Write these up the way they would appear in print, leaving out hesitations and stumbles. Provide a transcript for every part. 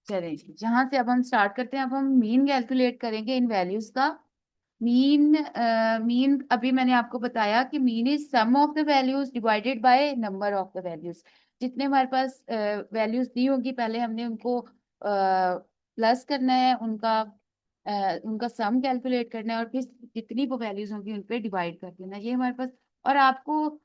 चलें जी, जहां से अब हम स्टार्ट करते हैं। अब हम मीन कैलकुलेट करेंगे इन वैल्यूज का। मीन मीन अभी मैंने आपको बताया कि mean is sum of the values divided by number of the values. जितने हमारे पास वैल्यूज दी होंगी, पहले हमने उनको प्लस करना है, उनका सम कैलकुलेट करना है, और फिर जितनी वो वैल्यूज होंगी उन पे डिवाइड कर देना है। ये हमारे पास। और आपको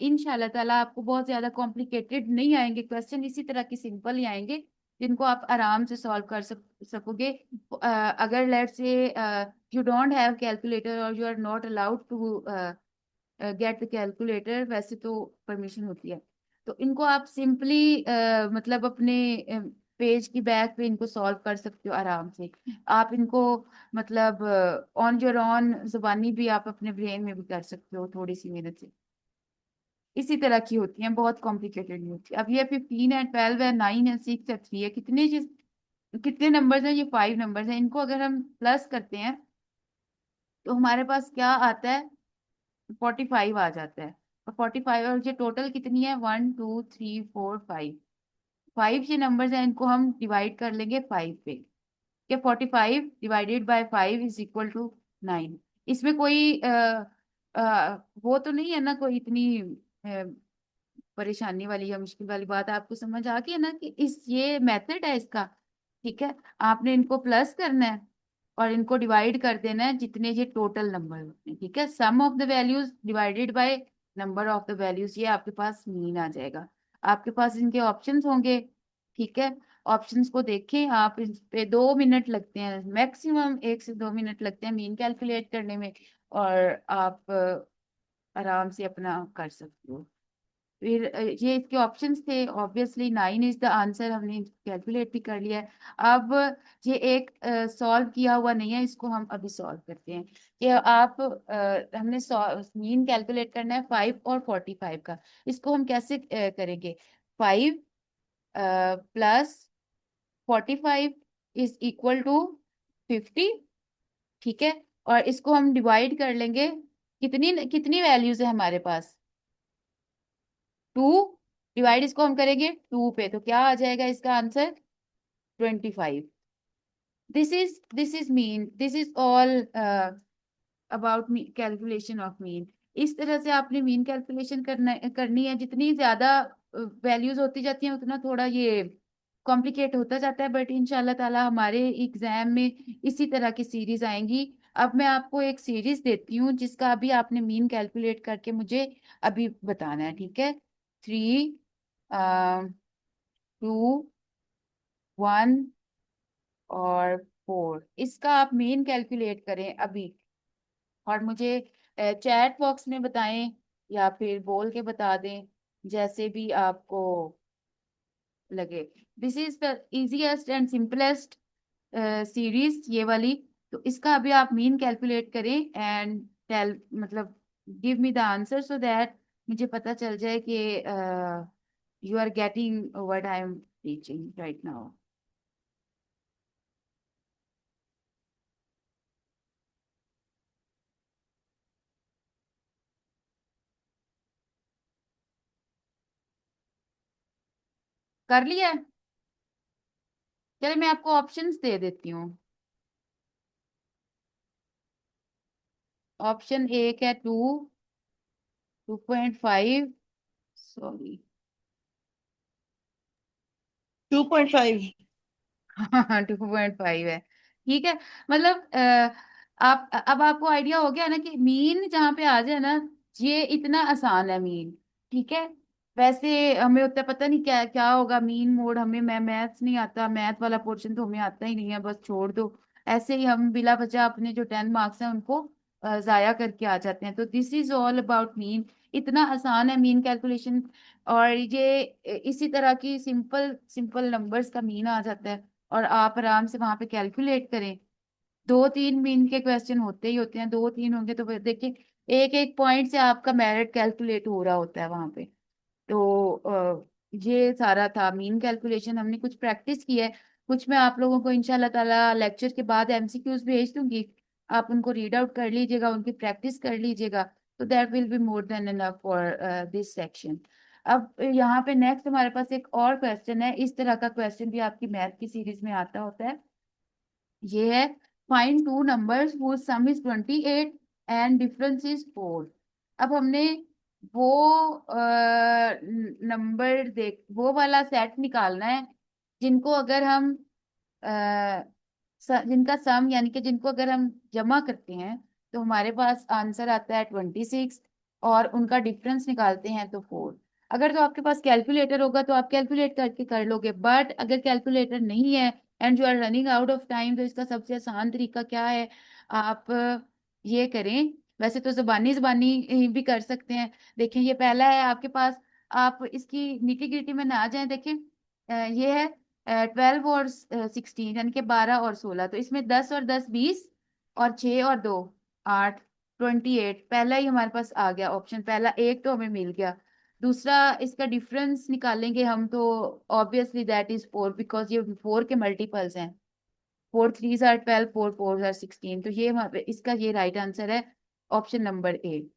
इंशाल्लाह ताला आपको बहुत ज्यादा कॉम्प्लिकेटेड नहीं आएंगे क्वेश्चन, इसी तरह के सिंपल ही आएंगे जिनको आप आराम से सॉल्व कर सकोगे। अगर let's say you don't have calculator or you are not allowed to get the calculator, वैसे तो परमिशन होती है, तो इनको आप सिंपली मतलब अपने पेज की बैक पे इनको सॉल्व कर सकते हो आराम से। आप इनको मतलब ऑन योर ऑन जुबानी भी आप अपने ब्रेन में भी कर सकते हो थोड़ी सी मेहनत से। इसी तरह की होती हैं, बहुत कॉम्प्लिकेटेड नहीं होती। अब ये 15 है, 12 है, 9 है, 6 है, 3 है, कितने नंबर्स हैं? ये 5 नंबर्स हैं। इनको अगर हम प्लस करते हैं तो हमारे पास क्या आता है? 45 आ जाता है। और 45, और ये टोटल कितनी है? 1 2 3 4 5। 5 ये नंबर्स हैं, इनको हम डिवाइड कर लेंगे 5 पे। कि 45 divided by 5 is equal to 9। इसमें कोई वो तो नहीं है ना, कोई इतनी परेशानी वाली या मुश्किल वाली बात? आपको समझ आ गई है ना कि इस ये मेथड है इसका। ठीक है, आपने इनको प्लस करना है और इनको डिवाइड कर देना है जितने ये टोटल नंबर होते हैं। ठीक है, sum of the values divided by number of the values, ये आपके पास मीन आ जाएगा। आपके पास इनके ऑप्शंस होंगे। ठीक है, ऑप्शंस को देखें आप। इस पे 2 मिनट लगते हैं मैक्सिमम, 1 से 2 मिनट लगते हैं मीन कैलकुलेट करने में। और आप आराम से अपना कर सकते हो। फिर ये इसके ऑप्शंस थे, ऑब्वियसली 9 इज द आंसर, हमने कैलकुलेट भी कर लिया है। अब ये एक सॉल्व किया हुआ नहीं है, इसको हम अभी सॉल्व करते हैं। कि आप हमने मीन कैलकुलेट करना है 5 और 45 का। इसको हम कैसे करेंगे? 5 +45 इज इक्वल टू 50। ठीक है, और इसको हम डिवाइड कर लेंगे। कितनी कितनी वैल्यूज है हमारे पास? 2। डिवाइड इसको हम करेंगे 2 पे, तो क्या आ जाएगा इसका answer? 25। This is mean, this is all about calculation of mean. इस तरह से आपने मीन कैलकुलेशन करनी है। जितनी ज्यादा वैल्यूज होती जाती हैं उतना थोड़ा ये कॉम्प्लिकेट होता जाता है, बट इंशाल्लाह ताला हमारे एग्जाम में इसी तरह की सीरीज आएंगी। अब मैं आपको एक सीरीज देती हूँ जिसका अभी आपने मीन कैलकुलेट करके मुझे अभी बताना है। ठीक है, 3 2 1 और 4, इसका आप मीन कैलकुलेट करें अभी। और मुझे चैट बॉक्स में बताएं या फिर बोल के बता दें, जैसे भी आपको लगे। This is the easiest and simplest series, ये वाली। तो इसका अभी आप मीन कैलकुलेट करें एंड टेल, मतलब give me the answer so that मुझे पता चल जाए कि you are getting what I am teaching right now. कर लिया है? चलिए मैं आपको ऑप्शंस दे देती हूँ। ऑप्शन एक है 2.5, सॉरी। Two point five. हाँ, 2.5 है। ठीक है, मतलब आप अब आपको आइडिया हो गया ना कि मीन जहाँ पे आ जाए ना, ये इतना आसान है मीन। ठीक है, वैसे हमें उतना पता नहीं क्या क्या होगा मीन मोड। हमें मैथ्स नहीं आता, मैथ वाला पोर्शन तो हमें आता ही नहीं है, बस छोड़ दो। ऐसे ही हम बिला वजह अपने जो 10 मार्क्स हैं उनको जाया करके आ जाते हैं। तो this is all about mean. इतना आसान है मीन कैलकुलेशन। और ये इसी तरह की सिंपल सिंपल नंबर्स का मीन आ जाता है, और आप आराम से वहां पे कैलकुलेट करें। 2 3 मीन के क्वेश्चन होते ही होते हैं, 2 3 होंगे तो फिर देखिए एक एक पॉइंट से आपका मेरिट कैलकुलेट हो रहा होता है वहां पे। तो ये सारा था मीन कैलकुलेशन, हमने कुछ प्रैक्टिस की है। कुछ मैं आप लोगों को इंशाल्लाह ताला लेक्चर के बाद एमसीक्यूज भेज दूंगी। आप उनको रीड आउट कर लीजिएगा, उनकी प्रैक्टिस कर लीजिएगा। तो that will be more than enough for this section. अब यहाँ पे नेक्स्ट हमारे पास एक और क्वेश्चन है, इस तरह का क्वेश्चन भी आपकी मैथ की सीरीज में आता होता है। ये है, find two numbers whose sum is 28 and difference is 4। अब हमने वो नंबर देख वो वाला सेट निकालना है जिनको अगर हम जिनका सम यानी कि जिनको अगर हम जमा करते हैं तो हमारे पास आंसर आता है 26, और उनका डिफरेंस निकालते हैं तो 4। अगर तो आपके पास कैलकुलेटर होगा तो आप कैलकुलेट करके कर लोगे, बट अगर कैलकुलेटर नहीं है and you are running out of time, तो इसका सबसे आसान तरीका क्या है, आप ये करें। वैसे तो जुबानी जुबानी भी कर सकते हैं। देखें ये पहला है आपके पास, आप इसकी निटी ग्रिटी में ना आ जाएं। देखें ये है 12 और 16 यानी कि 12 और 16, तो इसमें 10 और 10 20, और 6 और 2 8, 28 पहला ही हमारे पास आ गया ऑप्शन, पहला एक तो हमें मिल गया। दूसरा इसका डिफरेंस निकालेंगे हम तो ऑब्वियसली दैट इज 4, बिकॉज ये 4 के मल्टीपल्स हैं। 4 3 आर 12, 4 4 आर 16, तो ये इसका ये राइट आंसर है, ऑप्शन नंबर ए।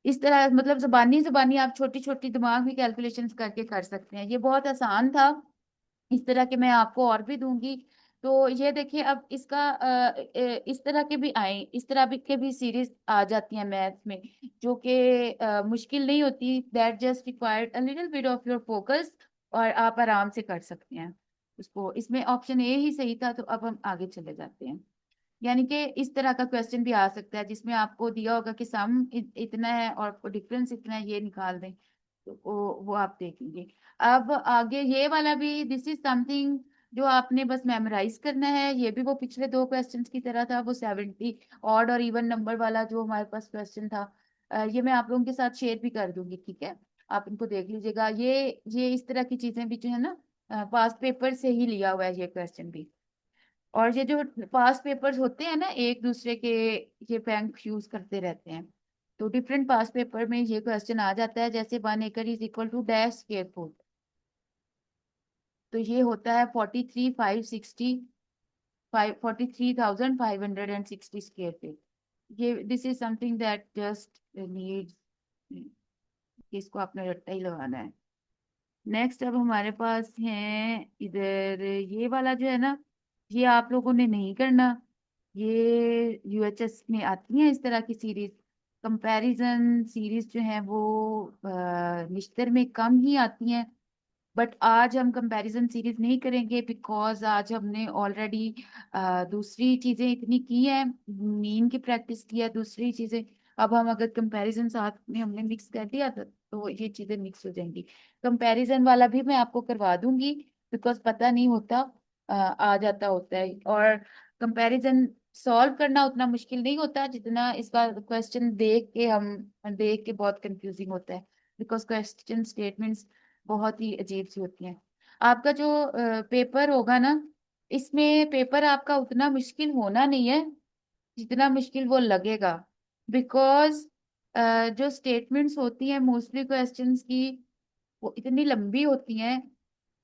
इस तरह मतलब जुबानी जुबानी आप छोटी छोटी दिमाग में कैलकुलेशंस करके कर सकते हैं, ये बहुत आसान था। इस तरह के मैं आपको और भी दूंगी। तो ये देखिए, अब इसका इस तरह के भी आए, इस तरह भी के भी सीरीज आ जाती हैं मैथ में, जो कि मुश्किल नहीं होती, that just required a little bit of your focus, और आप आराम से कर सकते हैं उसको। इसमें ऑप्शन ए ही सही था, तो अब हम आगे चले जाते हैं। यानी कि इस तरह का क्वेश्चन भी आ सकता है जिसमें आपको दिया होगा कि सम इतना है और डिफरेंस इतना है, ये निकाल दें, तो वो आप देखेंगे। अब आगे ये वाला भी, दिस इज समथिंग जो आपने बस मेमोराइज करना है। ये भी वो पिछले दो क्वेश्चंस की तरह था, वो 70 ऑड और इवन नंबर वाला जो हमारे पास क्वेश्चन था। ये मैं आप लोगों के साथ शेयर भी कर दूंगी, ठीक है, आप इनको देख लीजिएगा। ये इस तरह की चीजें भी जो है ना, पास्ट पेपर से ही लिया हुआ है ये क्वेश्चन भी। और ये जो पास्ट पेपर्स होते हैं ना एक दूसरे के, ये बैंक यूज करते रहते हैं, तो डिफरेंट पास्ट पेपर में ये क्वेश्चन आ जाता है, जैसे 1 एकड़ is equal to dash square foot, तो ये होता है 43,560 स्क्वायर फीट। ये this is something that just needs, इसको आपने रट्टा ही लगाना है। नेक्स्ट अब हमारे पास है इधर ये वाला जो है ना, ये आप लोगों ने नहीं करना। ये यूएचएस में आती है इस तरह की सीरीज, कंपैरिजन सीरीज जो है वो निश्तर में कम ही आती हैं। बट आज हम कंपैरिजन सीरीज नहीं करेंगे, बिकॉज आज हमने ऑलरेडी दूसरी चीजें इतनी की है, मीन की प्रैक्टिस की है, दूसरी चीजें। अब हम अगर कंपैरिजन साथ में हमने मिक्स कर दिया तो ये चीजें मिक्स हो जाएंगी। कंपैरिजन वाला भी मैं आपको करवा दूंगी, बिकॉज पता नहीं होता, आ जाता होता है। और कंपैरिजन सॉल्व करना उतना मुश्किल नहीं होता जितना इसका क्वेश्चन देख के बहुत कंफ्यूजिंग होता है, बिकॉज क्वेश्चन स्टेटमेंट्स बहुत ही अजीब सी होती हैं। आपका जो पेपर होगा ना, इसमें पेपर आपका उतना मुश्किल होना नहीं है जितना मुश्किल वो लगेगा, बिकॉज जो स्टेटमेंट्स होती हैं मोस्टली क्वेश्चंस की, वो इतनी लंबी होती हैं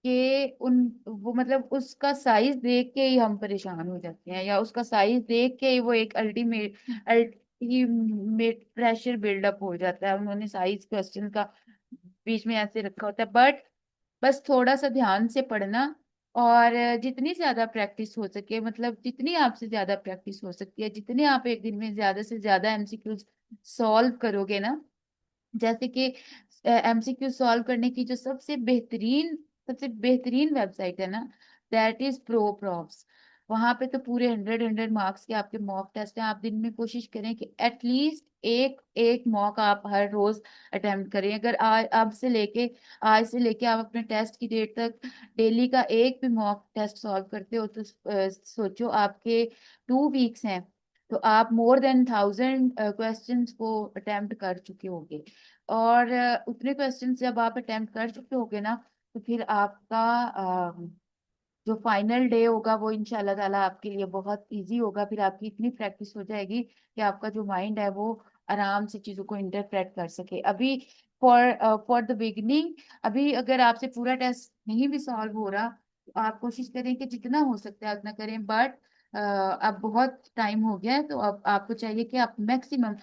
कि उन वो मतलब उसका साइज देख के ही हम परेशान हो जाते हैं, या उसका साइज देख के ही वो एक अल्टीमेट प्रेशर बिल्डअप हो जाता है। उन्होंने साइज क्वेश्चन का बीच में ऐसे रखा होता है, बट बस थोड़ा सा ध्यान से पढ़ना, और जितनी ज्यादा प्रैक्टिस हो सके, मतलब जितनी आपसे ज्यादा प्रैक्टिस हो सकती है, जितने आप एक दिन में ज्यादा से ज्यादा एमसीक्यूज सॉल्व करोगे ना, जैसे कि एमसीक्यू सॉल्व करने की जो सबसे बेहतरीन वेबसाइट है ना, दैट इज प्रो प्रॉप्स। वहां पे तो पूरे 100 मार्क्स के आपके मॉक टेस्ट हैं। आप दिन में कोशिश करें कि एटलीस्ट एक एक मॉक आप हर रोज अटेम्प्ट करें। अगर आज से लेके आप अपने टेस्ट की डेट तक डेली का एक भी मॉक टेस्ट सॉल्व करते हो, तो सोचो आपके 2 वीक्स हैं, तो आप मोर देन 1000 क्वेश्चंस को अटेम्प्ट कर चुके होंगे। और उतने क्वेश्चन जब आप अटेम्प्ट कर चुके होगे ना, तो फिर आपका जो फाइनल डे होगा वो इंशाल्लाह ताला आपके लिए बहुत इजी होगा। फिर आपकी इतनी प्रैक्टिस हो जाएगी कि आपका जो माइंड है वो आराम से चीजों को इंटरप्रेट कर सके। अभी फॉर फॉर द बिगनिंग, अभी अगर आपसे पूरा टेस्ट नहीं भी सॉल्व हो रहा, तो आप कोशिश करें कि जितना हो सकता है उतना करें, बट अब बहुत टाइम हो गया है, तो अब आपको चाहिए कि आप मैक्सिमम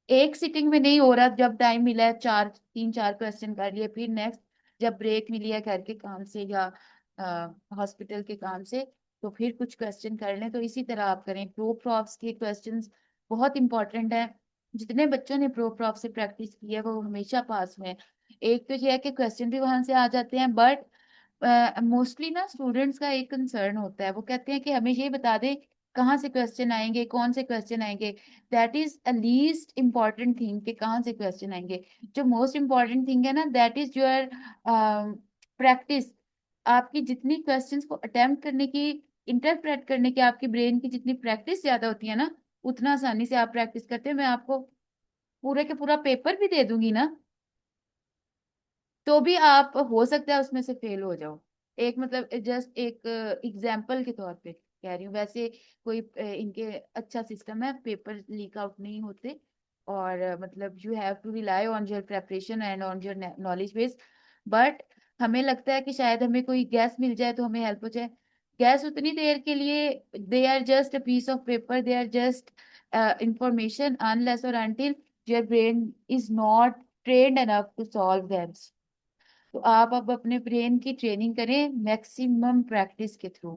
एक सिटिंग में नहीं हो रहा, जब टाइम मिला है चार, तीन चार क्वेश्चन कर लिए, फिर नेक्स्ट जब ब्रेक मिली है घर के काम से या हॉस्पिटल के काम से, तो फिर कुछ क्वेश्चन कर लें। तो इसी तरह आप करें। प्रो प्रॉप्स के क्वेश्चंस बहुत इंपॉर्टेंट है। जितने बच्चों ने प्रो प्रॉप से प्रैक्टिस की है वो हमेशा पास हुए हैं। एक तो ये है कि क्वेश्चन भी वहां से आ जाते हैं, बट मोस्टली ना स्टूडेंट्स का एक कंसर्न होता है, वो कहते हैं कि हमें ये बता दे कहाँ से क्वेश्चन आएंगे, कौन से क्वेश्चन आएंगे। That is a least important thing कि कहाँ से क्वेश्चन आएंगे। जो मोस्ट इम्पॉर्टेंट थिंग है ना, दैट इज योर प्रैक्टिस। आपकी जितनी क्वेश्चंस को अटेम्प्ट करने की, इंटरप्रेट करने की आपकी ब्रेन की जितनी प्रैक्टिस ज्यादा होती है ना, उतना आसानी से आप प्रैक्टिस करते हैं। मैं आपको पूरे के पूरा पेपर भी दे दूंगी ना, तो भी आप हो सकता है उसमें से फेल हो जाओ। एक मतलब जस्ट एक एग्जाम्पल के तौर पे कह रही हूँ। वैसे कोई इनके अच्छा सिस्टम है, पेपर लीक आउट नहीं होते। और मतलब you have to rely on your preparation and on your knowledge base. But हमें लगता है कि शायद हमें कोई गैस मिल जाए तो हमें हेल्प हो जाए। गैस उतनी देर के लिए, they are just a piece of paper, they are just information, unless और until your brain is not trained enough to solve them। तो आप अब अपने ब्रेन की ट्रेनिंग करें मैक्सिमम प्रैक्टिस के थ्रू।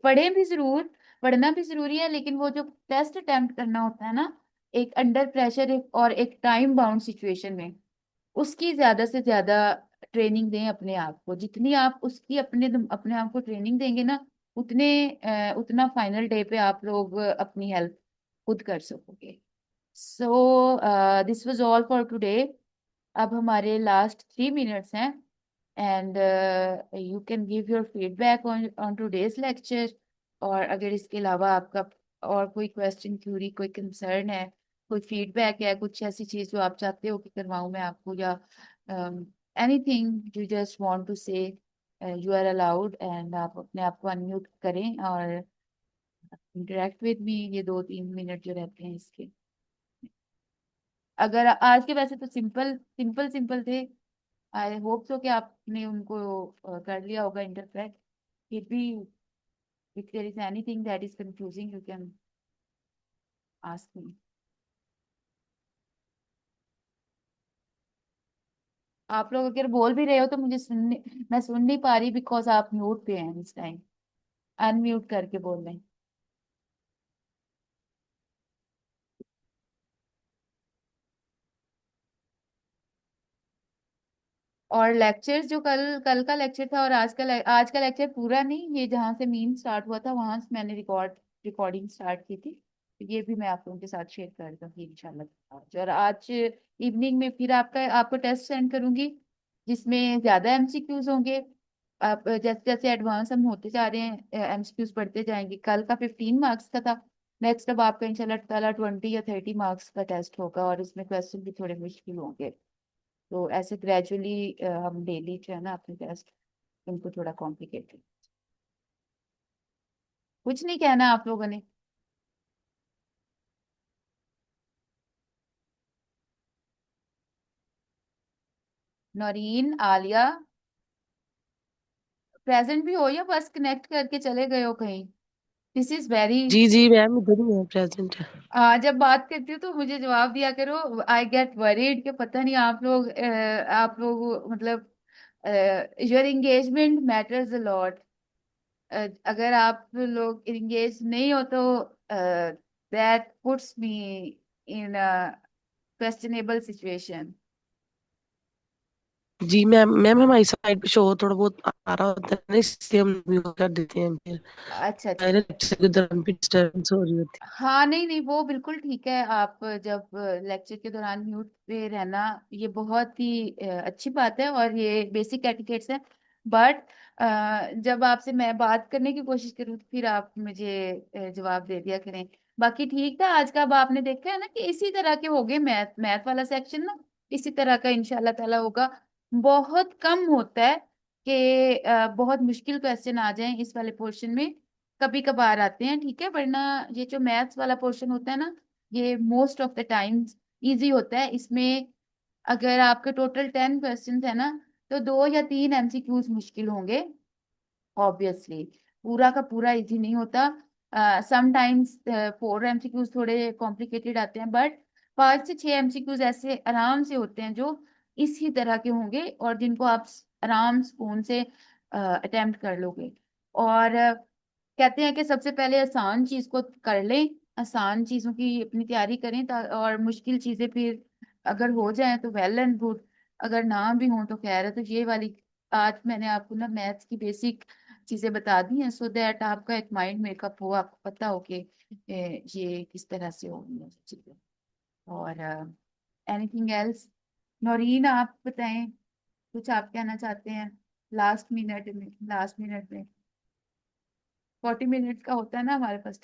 पढ़ें भी जरूर, पढ़ना भी जरूरी है, लेकिन वो जो टेस्ट अटेम्प्ट करना होता है ना, एक अंडर प्रेशर, एक और एक टाइम बाउंड सिचुएशन में, उसकी ज्यादा से ज्यादा ट्रेनिंग दें अपने आप को। जितनी आप उसकी अपने अपने आप को ट्रेनिंग देंगे ना, उतने उतना फाइनल डे पे आप लोग अपनी हेल्प खुद कर सकोगे। So this was all for today. अब हमारे लास्ट 3 मिनट्स हैं, and you can give your feedback on on today's lecture. और अगर इसके अलावा आपका और कोई क्वेश्चन, क्यूरी, कोई कंसर्न है, कोई फीडबैक है, कुछ ऐसी चीज जो आप चाहते हो कि करवाऊं मैं आपको, या anything you just want to say, you are allowed. And आप अपने आप को अनम्यूट करें और इंटरेक्ट विद मी ये 2-3 मिनट जो रहते हैं इसके। अगर आज के वैसे तो सिंपल सिंपल सिंपल थे, आई होप सो कि आपने उनको कर लिया होगा इंटरप्रेट। फिर भी if there is anything that is confusing, you can ask me. आप लोग अगर बोल भी रहे हो तो मुझे सुनने, मैं सुन नहीं पा रही, बिकॉज आप म्यूट पे हैं इस टाइम। अनम्यूट करके बोल रहे हैं। और लेक्चर्स जो कल कल का लेक्चर था और आज का लेक्चर पूरा नहीं, ये जहाँ से मीन स्टार्ट हुआ था वहां से मैंने रिकॉर्डिंग स्टार्ट की थी। तो ये भी मैं आप लोगों के साथ शेयर कर दूंगी इंशाल्लाह आज। और आज इवनिंग में फिर आपको टेस्ट सेंड करूंगी, जिसमें ज्यादा एमसीक्यूज होंगे। आप जैसे जैसे एडवांस हम होते जा रहे हैं, एमसीक्यूज बढ़ते जाएंगे। कल का 15 मार्क्स का था। नेक्स्ट अब आपका इंशाल्लाह ताला 20 या 30 मार्क्स का टेस्ट होगा, और इसमें क्वेश्चन भी थोड़े मुश्किल होंगे। तो ऐसे ग्रेजुअली हम डेली जो है ना अपने टेस्ट, उनको थोड़ा कॉम्प्लिकेटेड। कुछ नहीं कहना आप लोगों ने। नौरीन, आलिया, प्रेजेंट भी हो या बस कनेक्ट करके चले गए हो कहीं? This is very. जी जी मैम, इधर ही है, प्रेजेंट है। जब बात करती हूँ तो मुझे जवाब दिया करो। आई गेट वरीड कि पता नहीं आप लोग मतलब your engagement matters a lot. अगर आप लोग एंगेज नहीं हो तो that puts me in questionable situation. जी मैम हमारी साइड पे शो थोड़ा बहुत आ रहा होता है ना, इसलिए हम म्यूट कर देते हैं फिर। अच्छा अच्छा। मेरे लेक्चर के दौरान भी डिस्टर्बेंस हो रही होती हाँ नहीं नहीं, वो बिल्कुल ठीक है। आप जब लेक्चर के दौरान म्यूट पे रहना, ये बहुत ही अच्छी बात है और ये बेसिक एटिकेट्स है। बट जब आपसे मैं बात करने की कोशिश करूँ तो फिर आप मुझे जवाब दे दिया करें। बाकी ठीक था आज का। अब आपने देखा है ना कि इसी तरह के हो गए मैथ मैथ वाला सेक्शन ना, इसी तरह का इंशाल्लाह ताला होगा। बहुत कम होता है कि बहुत मुश्किल क्वेश्चन आ जाएं इस वाले पोर्शन में। कभी कभार आते हैं, ठीक है, वरना ये जो मैथ्स वाला पोर्शन होता है ना, ये most of the times easy होता है। इसमें अगर आपके टोटल 10 क्वेश्चन है ना, तो 2 या 3 एमसीक्यूज मुश्किल होंगे ऑब्वियसली। पूरा का पूरा इजी नहीं होता। समटाइम्स 4 एमसीक्यूज थोड़े कॉम्प्लिकेटेड आते हैं, बट 5 से 6 एमसीक्यूज ऐसे आराम से होते हैं जो इसी तरह के होंगे और जिनको आप आराम सुकून से अटेम्प्ट कर लोगे। और कहते हैं कि सबसे पहले आसान चीज को कर लें, आसान चीजों की अपनी तैयारी करें और मुश्किल चीजें फिर अगर हो जाए तो वेल एंड गुड, अगर ना भी हो तो खैर है। तो ये वाली आज मैंने आपको ना मैथ्स की बेसिक चीजें बता दी हैं, सो दैट आपका एक माइंड मेकअप हो, आपको पता हो कि ये किस तरह से होगी ये चीजें। और एनीथिंग एल्स? नौरीन आप बताएं, कुछ आप कहना चाहते हैं लास्ट मिनट में? लास्ट मिनट में 40 मिनट्स का होता है ना हमारे पास।